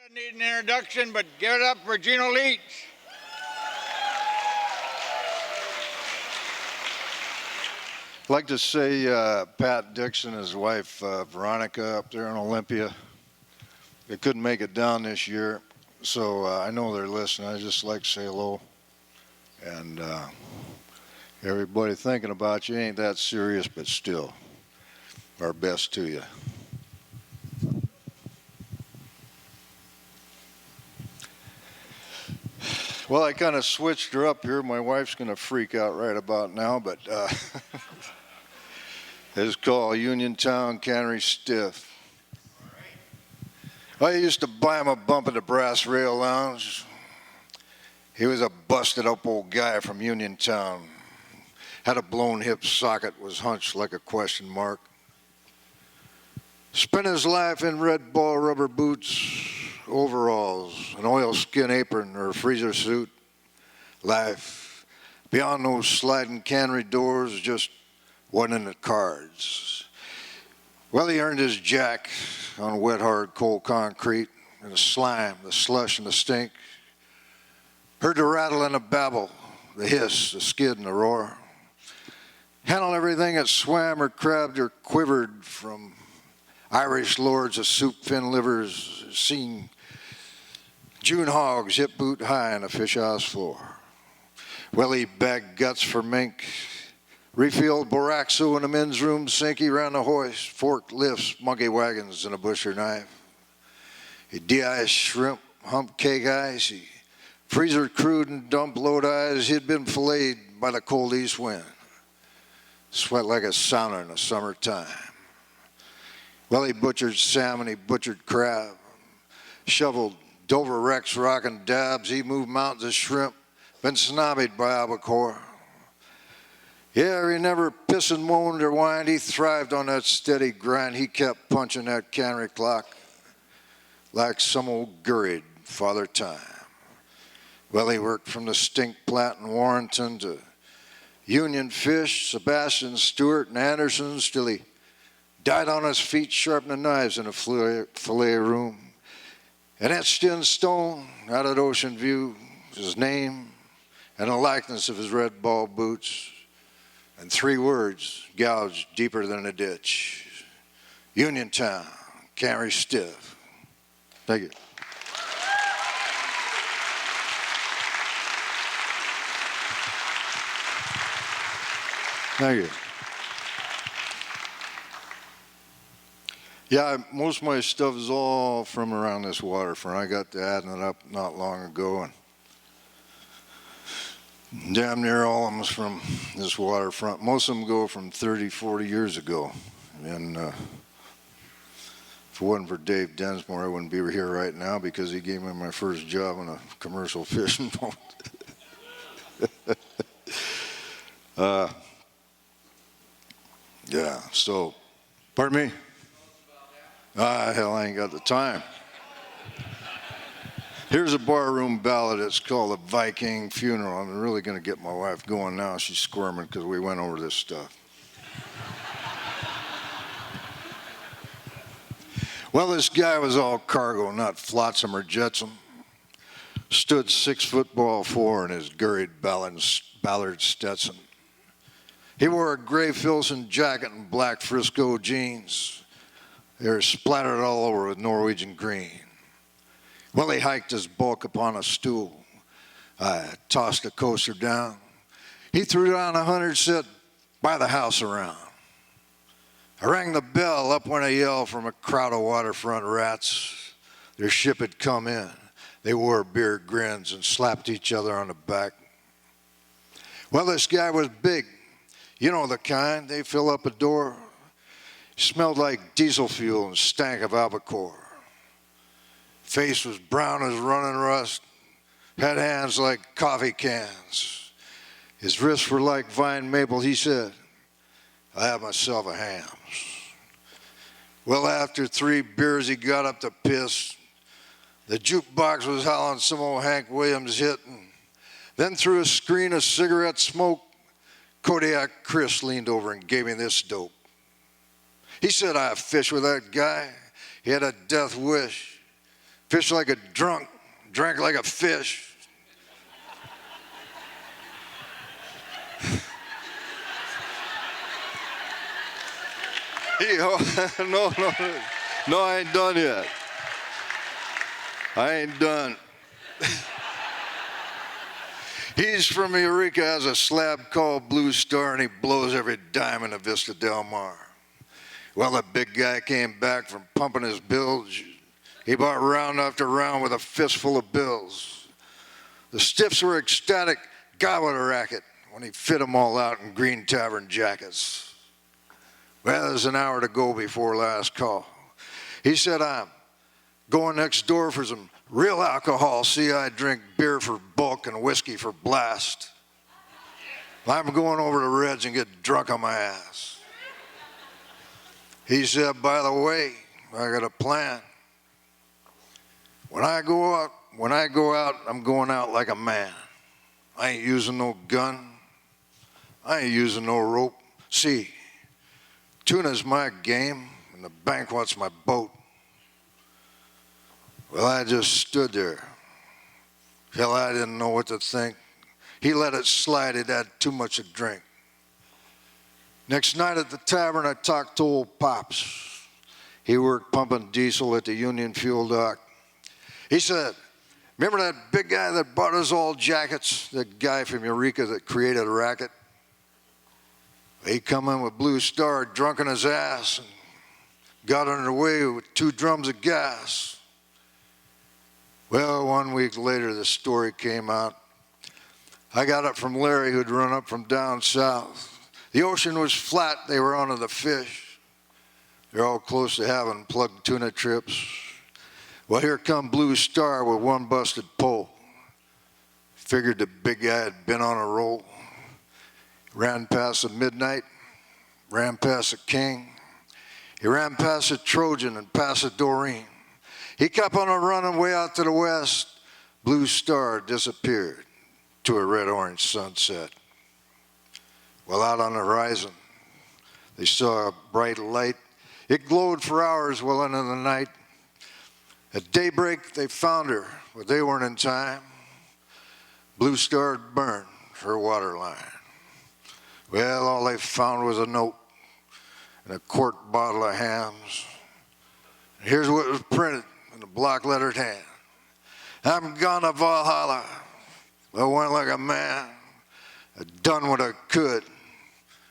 Doesn't need an introduction, but give it up for Geno Leach. I'd like to say Pat Dixon and his wife Veronica up there in Olympia, they couldn't make it down this year, so I know they're listening. I just like to say hello. And everybody thinking about you ain't that serious, but still, our best to you. Well, I kind of switched her up here. My wife's going to freak out right about now, but it's called Uniontown Cannery Stiff. I used to buy him a bump at the Brass Rail Lounge. He was a busted up old guy from Uniontown. Had a blown hip socket, was hunched like a question mark. Spent his life in red ball rubber boots, overalls, an oilskin apron or a freezer suit. Life beyond those sliding cannery doors just wasn't in the cards. Well, he earned his jack on wet, hard, cold concrete, and the slime, the slush, and the stink. Heard the rattle and the babble, the hiss, the skid, and the roar. Handled everything that swam or crabbed or quivered, from Irish lords to soup fin livers, seen June hogs hip boot high on a fish house floor. Well, he bagged guts for mink, refilled boraxo in the men's room sink. He ran the hoist, forked lifts, monkey wagons, and a butcher knife. He de-iced shrimp, humped cake ice. He freezer crude and dumped load eyes. He'd been filleted by the cold east wind. Sweat like a sauna in the summertime. Well, he butchered salmon, he butchered crab, shoveled Dover wrecks, rockin' dabs. He moved mountains of shrimp, been snobbied by albacore. Yeah, he never pissed and moaned or whined. He thrived on that steady grind. He kept punching that cannery clock like some old gurried Father Time. Well, he worked from the stink plant in Warrenton to Union Fish, Sebastian Stewart, and Anderson's, till he died on his feet sharpening knives in a fillet room. And etched in stone out at Ocean View his name and a likeness of his red ball boots and 3 words gouged deeper than a ditch: Uniontown, Cannery Stiff. Thank you. Thank you. Yeah, most of my stuff is all from around this waterfront. I got to adding it up not long ago, and damn near all of them is from this waterfront. Most of them go from 30, 40 years ago. And if it wasn't for Dave Densmore, I wouldn't be here right now, because he gave me my first job on a commercial fishing boat. Yeah, so, pardon me? Hell, I ain't got the time. Here's a barroom ballad. It's called A Viking Funeral. I'm really going to get my wife going now. She's squirming because we went over this stuff. Well, this guy was all cargo, not flotsam or jetsam. Stood 6'4" in his gurried Ballard Stetson. He wore a gray Filson jacket and black Frisco jeans. They were splattered all over with Norwegian green. Well, he hiked his bulk upon a stool. I tossed the coaster down. He threw down 100, said, "Buy the house around." I rang the bell. Up went a yell from a crowd of waterfront rats. Their ship had come in. They wore beard grins and slapped each other on the back. Well, this guy was big. You know the kind. They fill up a door. Smelled like diesel fuel and stank of albacore. Face was brown as running rust. Had hands like coffee cans. His wrists were like vine maple. He said, "I have myself a hams." Well, after 3 beers, he got up to piss. The jukebox was howling some old Hank Williams hit, and then through a screen of cigarette smoke, Kodiak Chris leaned over and gave me this dope. He said, "I fished with that guy. He had a death wish. fished like a drunk, drank like a fish. No, I ain't done yet. I ain't done. He's from Eureka, has a slab called Blue Star, and he blows every dime in the Vista Del Mar. Well, the big guy came back from pumping his bilge. He bought round after round with a fistful of bills. The stiffs were ecstatic, God, what a racket, when he fit them all out in green tavern jackets. Well, there's an hour to go before last call. He said, I'm going next door for some real alcohol. See, I drink beer for bulk and whiskey for blast. I'm going over to Red's and get drunk on my ass. He said, by the way, I got a plan. When I go out, I'm going out like a man. I ain't using no gun. I ain't using no rope. See, tuna's my game, and the bank wants my boat. Well, I just stood there. Hell, I didn't know what to think. He let it slide. He'd had too much to drink. Next night at the tavern, I talked to old Pops. He worked pumping diesel at the Union Fuel dock. He said, remember that big guy that bought us all jackets? That guy from Eureka that created a racket? He come in with Blue Star, drunk in his ass, and got underway with 2 drums of gas. Well, 1 week later, the story came out. I got it from Larry, who'd run up from down south. The ocean was flat. They were onto the fish. They're all close to having plugged tuna trips. Well, here come Blue Star with 1 busted pole. Figured the big guy had been on a roll. Ran past the Midnight, ran past the King. He ran past the Trojan and past the Doreen. He kept on running way out to the west. Blue Star disappeared to a red-orange sunset. Well, out on the horizon, they saw a bright light. It glowed for hours well into the night. At daybreak, they found her, but they weren't in time. Blue Star had burned her water line. Well, all they found was a note and a quart bottle of hams. And here's what was printed in a block-lettered hand. I'm gone to Valhalla. I went like a man. I done what I could,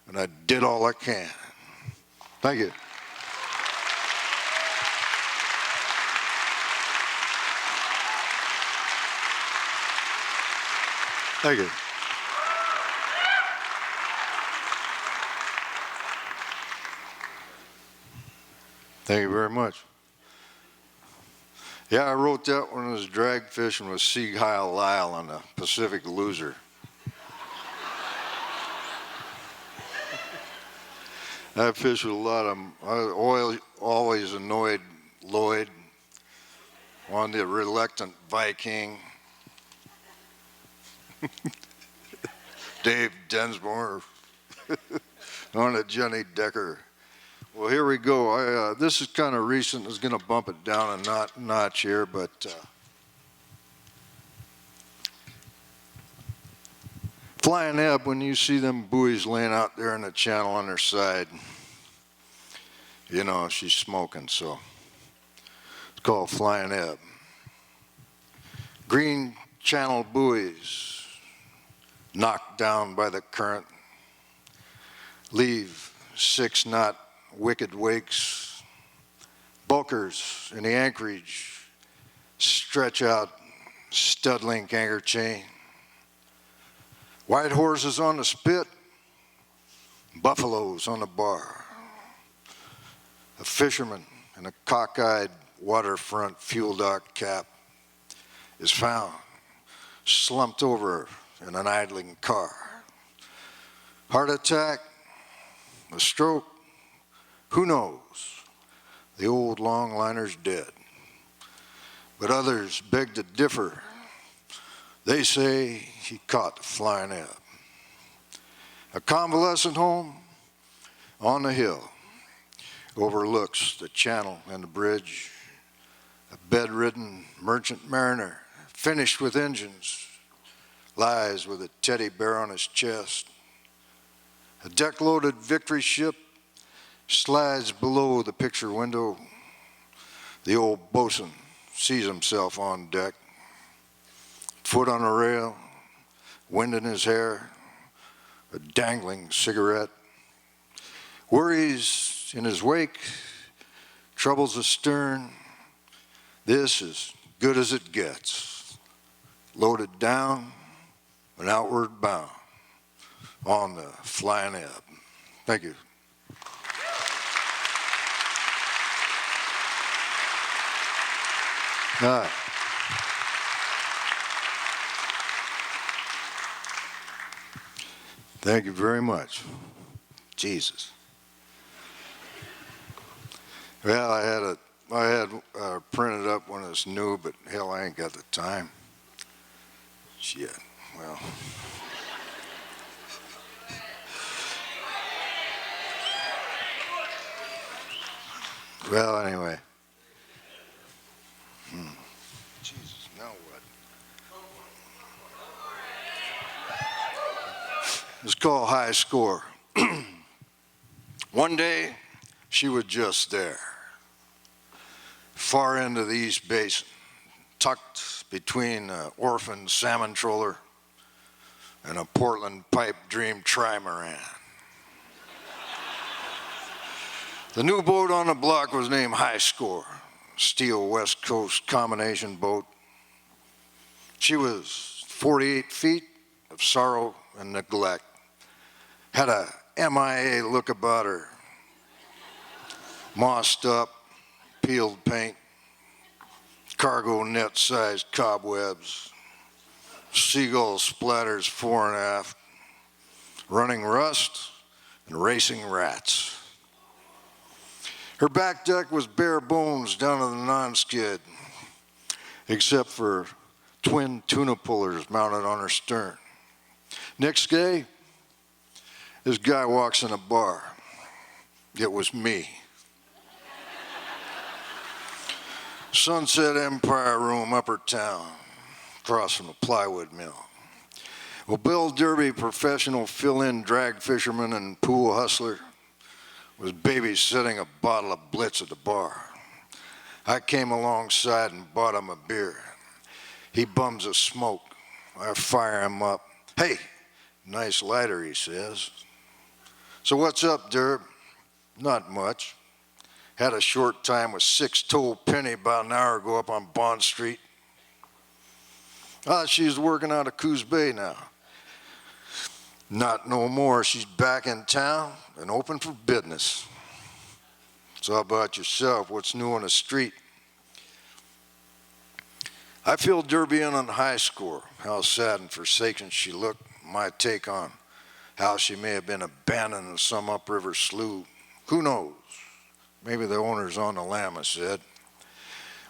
and I did all I can. Thank you. Thank you. Thank you very much. Yeah, I wrote that when I was drag fishing with Sieg Heil Lyle on the Pacific Loser. I fished with a lot of them. I always annoyed Lloyd, on the reluctant Viking, Dave Densmore, on the Jenny Decker. Well, here we go. This is kind of recent. I was going to bump it down a notch here, but flying ebb, when you see them buoys laying out there in the channel on their side, you know she's smoking, so it's called flying ebb. Green channel buoys knocked down by the current leave 6-knot wicked wakes. Bulkers in the anchorage stretch out stud link anchor chain. White horses on the spit, buffaloes on the bar. A fisherman in a cockeyed waterfront fuel dock cap is found slumped over in an idling car. Heart attack, a stroke, who knows? The old longliner's dead. But others beg to differ. They say he caught the flying ebb. A convalescent home on the hill overlooks the channel and the bridge. A bedridden merchant mariner, finished with engines, lies with a teddy bear on his chest. A deck-loaded victory ship slides below the picture window. The old bosun sees himself on deck, foot on a rail, wind in his hair, a dangling cigarette. Worries in his wake, troubles astern. This is good as it gets. Loaded down and outward bound on the flying ebb. Thank you. All right. Thank you very much. Jesus. Well, I had printed up when it's new, but hell, I ain't got the time. Shit. Well. Well, anyway. Jesus, now what? It's called High Score. One day, she was just there, far into the East Basin, tucked between an orphan salmon troller and a Portland pipe dream trimaran. The new boat on the block was named High Score, steel West Coast combination boat. She was 48 feet of sorrow and neglect, had a MIA look about her, mossed up, peeled paint, cargo net-sized cobwebs, seagull splatters fore and aft, running rust and racing rats. Her back deck was bare bones down to the non-skid, except for twin tuna pullers mounted on her stern. Next day, this guy walks in a bar. It was me. Sunset Empire Room, Upper Town, across from the plywood mill. Well, Bill Derby, professional fill-in drag fisherman and pool hustler, was babysitting a bottle of Blitz at the bar. I came alongside and bought him a beer. He bums a smoke. I fire him up. Hey, nice lighter, he says. So what's up, Derb? Not much. Had a short time with Six-Toe Penny about an hour ago up on Bond Street. She's working out of Coos Bay now. Not no more. She's back in town and open for business. So how about yourself? What's new on the street? I filled Derby in on High Score, how sad and forsaken she looked, my take on how she may have been abandoned in some upriver slough. Who knows? Maybe the owner's on the lam, I said.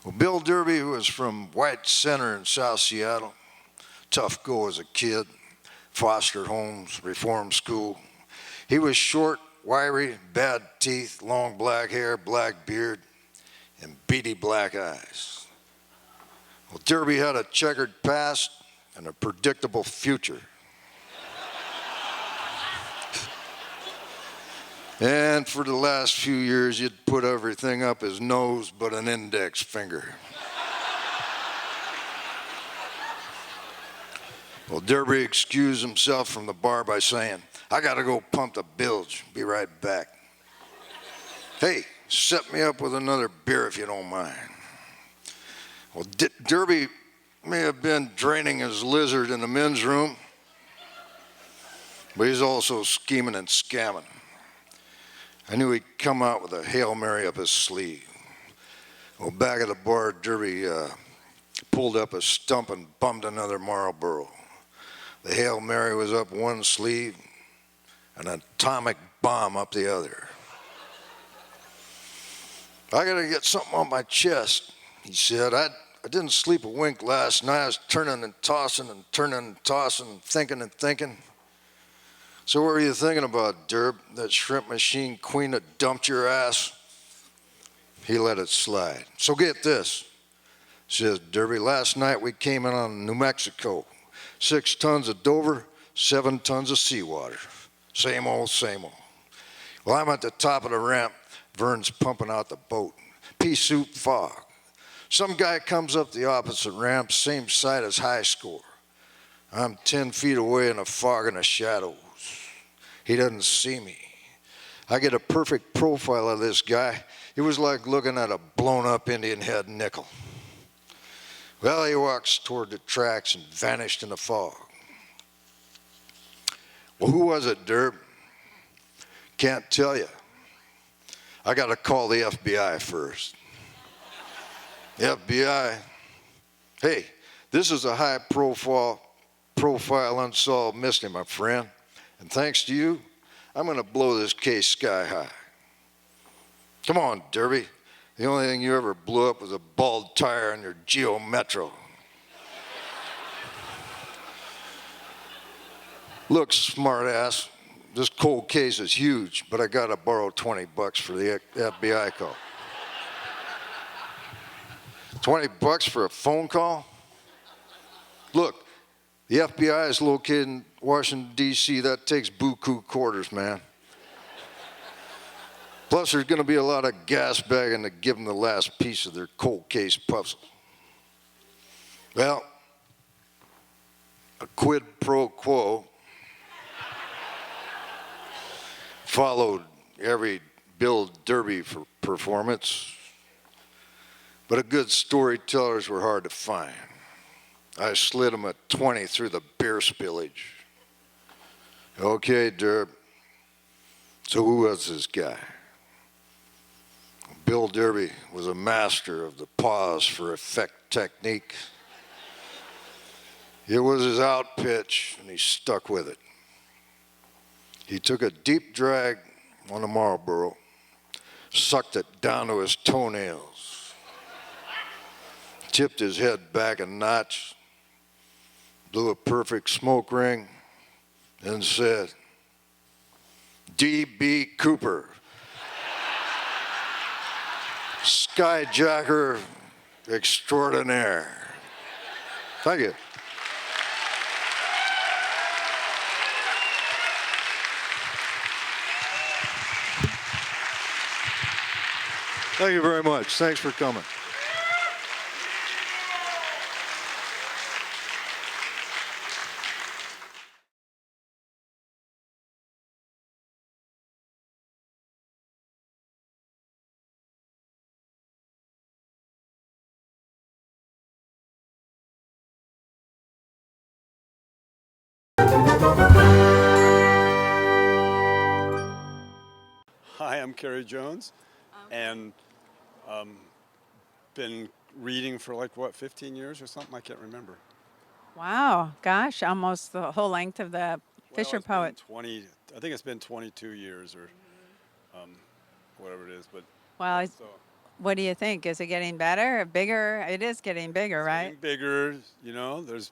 Well, Bill Derby, who was from White Center in South Seattle, tough go as a kid, foster homes, reform school. He was short, wiry, bad teeth, long black hair, black beard, and beady black eyes. Well, Derby had a checkered past and a predictable future. And for the last few years, he'd put everything up his nose but an index finger. Well, Derby excused himself from the bar by saying, I gotta go pump the bilge, be right back. Hey, set me up with another beer if you don't mind. Well, Derby may have been draining his lizard in the men's room, but he's also scheming and scamming. I knew he'd come out with a Hail Mary up his sleeve. Well, back at the bar, Derby pulled up a stump and bummed another Marlboro. The Hail Mary was up one sleeve and an atomic bomb up the other. I gotta get something on my chest, he said. I didn't sleep a wink last night. I was turning and tossing and turning and tossing, thinking and thinking. So what were you thinking about, Derb? That shrimp machine queen that dumped your ass? He let it slide. So get this. Says, Derby, last night we came in on New Mexico. 6 tons of Dover, 7 tons of seawater. Same old, same old. Well, I'm at the top of the ramp. Vern's pumping out the boat. Pea soup fog. Some guy comes up the opposite ramp, same side as high score. I'm 10 feet away in the fog and the shadows. He doesn't see me. I get a perfect profile of this guy. It was like looking at a blown-up Indian head nickel. Well, he walks toward the tracks and vanished in the fog. Well, who was it, Derb? Can't tell you. I got to call the FBI first. The FBI. Hey, this is a high-profile unsolved mystery, my friend. And thanks to you, I'm going to blow this case sky high. Come on, Derby. The only thing you ever blew up was a bald tire on your Geo Metro. Look, smartass, this cold case is huge, but I got to borrow $20 for the FBI call. $20 for a phone call? Look, the FBI is located in Washington, D.C. That takes buku quarters, man. Plus, there's going to be a lot of gas bagging to give them the last piece of their cold case puzzle. Well, a quid pro quo followed every Bill Derby for performance, but a good storytellers were hard to find. I slid him a 20 through the beer spillage. Okay, Derb, so who was this guy? Bill Derby was a master of the pause for effect technique. It was his out pitch, and he stuck with it. He took a deep drag on the Marlboro, sucked it down to his toenails, tipped his head back a notch, blew a perfect smoke ring, and said, D.B. Cooper, skyjacker extraordinaire. Thank you. Thank you very much. Thanks for coming. Hi, I'm Kerry Jones, and been reading for like, what, 15 years or something? I can't remember. Wow, gosh, almost the whole length of the Fisher It's been Poet. 20, I think it's been 22 years or whatever it is, but Well, so what do you think? Is it getting better or bigger? It is getting bigger, right? getting bigger, you know, there's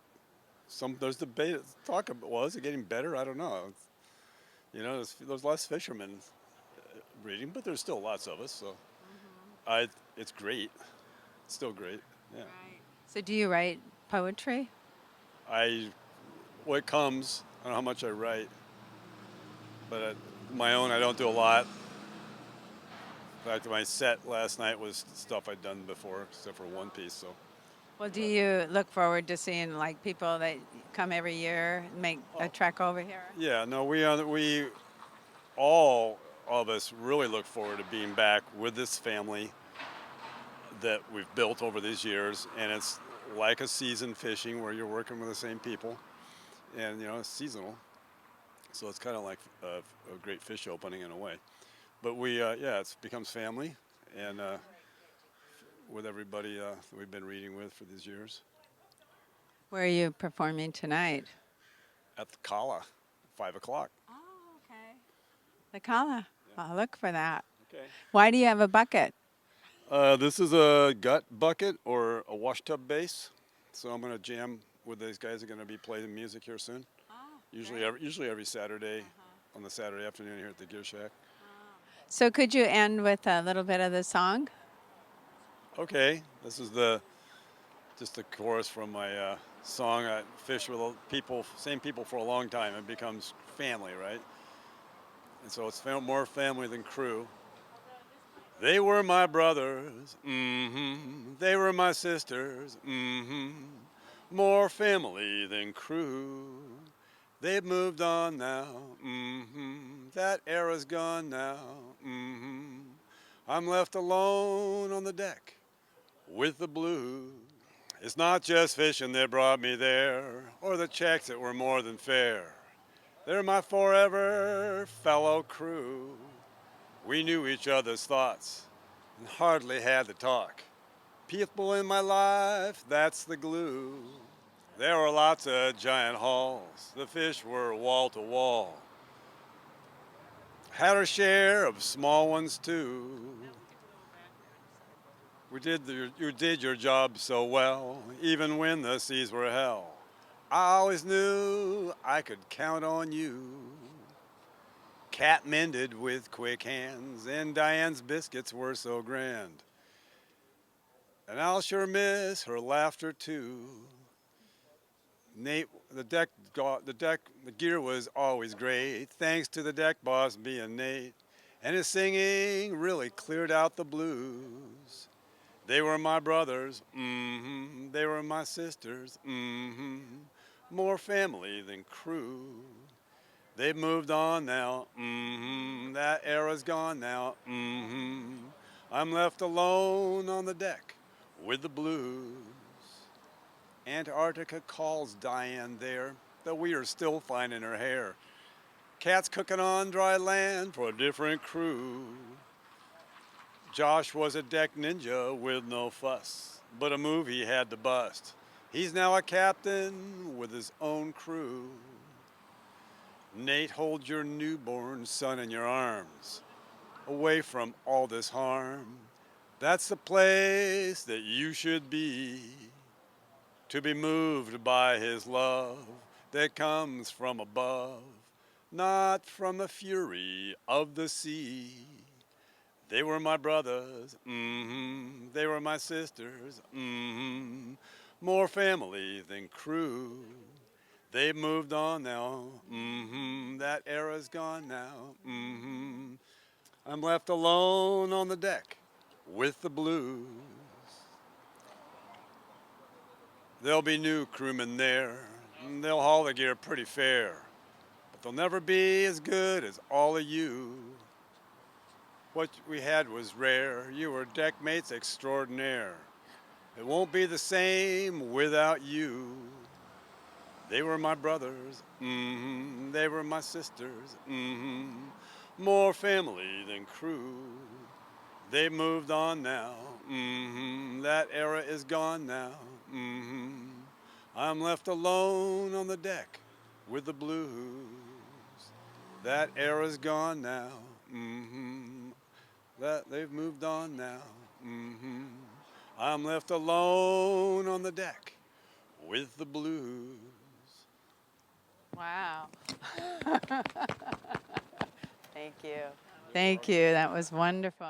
debate, talk about, well, is it getting better? I don't know. You know, there's less fishermen reading, but there's still lots of us, so it's great. It's still great, yeah. Right. So do you write poetry? What comes, I don't know how much I write, but my own, I don't do a lot. In fact, my set last night was stuff I'd done before, except for one piece, so. Well, do you look forward to seeing like people that come every year make a trek over here? Yeah, no, we all of us really look forward to being back with this family that we've built over these years, and it's like a season fishing where you're working with the same people, and you know, it's seasonal, so it's kind of like a great fish opening in a way. But it becomes family, and with everybody that we've been reading with for these years. Where are you performing tonight? At the Kala, 5 o'clock. Oh, okay. The Kala. I'll look for that. Okay. Why do you have a bucket? This is a gut bucket or a wash tub base. So I'm going to jam with these guys. Are going to be playing music here soon. Oh, Usually every Saturday on the Saturday afternoon here at the Gear Shack. So could you end with a little bit of the song? Okay, this is the just the chorus from my song. I fish with people, same people for a long time. It becomes family, right? And so it's more family than crew. They were my brothers, they were my sisters, more family than crew. They've moved on now, that era's gone now, I'm left alone on the deck with the blues. It's not just fishing that brought me there, or the checks that were more than fair. They're my forever fellow crew. We knew each other's thoughts and hardly had to talk. People in my life, that's the glue. There were lots of giant hauls. The fish were wall to wall. Had our share of small ones too. You did your job so well, even when the seas were hell. I always knew I could count on you. Cat mended with quick hands, and Diane's biscuits were so grand. And I'll sure miss her laughter too. Nate, the gear was always great, thanks to the deck boss being Nate. And his singing really cleared out the blues. They were my brothers, they were my sisters, more family than crew. They've moved on now, that era's gone now, I'm left alone on the deck with the blues. Antarctica calls Diane there, though we are still finding her hair. Cat's cooking on dry land for a different crew. Josh was a deck ninja with no fuss, but a move he had to bust. He's now a captain with his own crew. Nate, hold your newborn son in your arms, away from all this harm. That's the place that you should be, to be moved by his love that comes from above, not from the fury of the sea. They were my brothers, they were my sisters, more family than crew. They've moved on now, that era's gone now, I'm left alone on the deck with the blues. There'll be new crewmen there, and they'll haul the gear pretty fair, but they'll never be as good as all of you. What we had was rare, you were deck mates extraordinaire. It won't be the same without you. They were my brothers, they were my sisters, more family than crew. They moved on now, that era is gone now, I'm left alone on the deck with the blues. That era's gone now, that they've moved on now, I'm left alone on the deck with the blues. Wow. Thank you. Thank you. That was wonderful.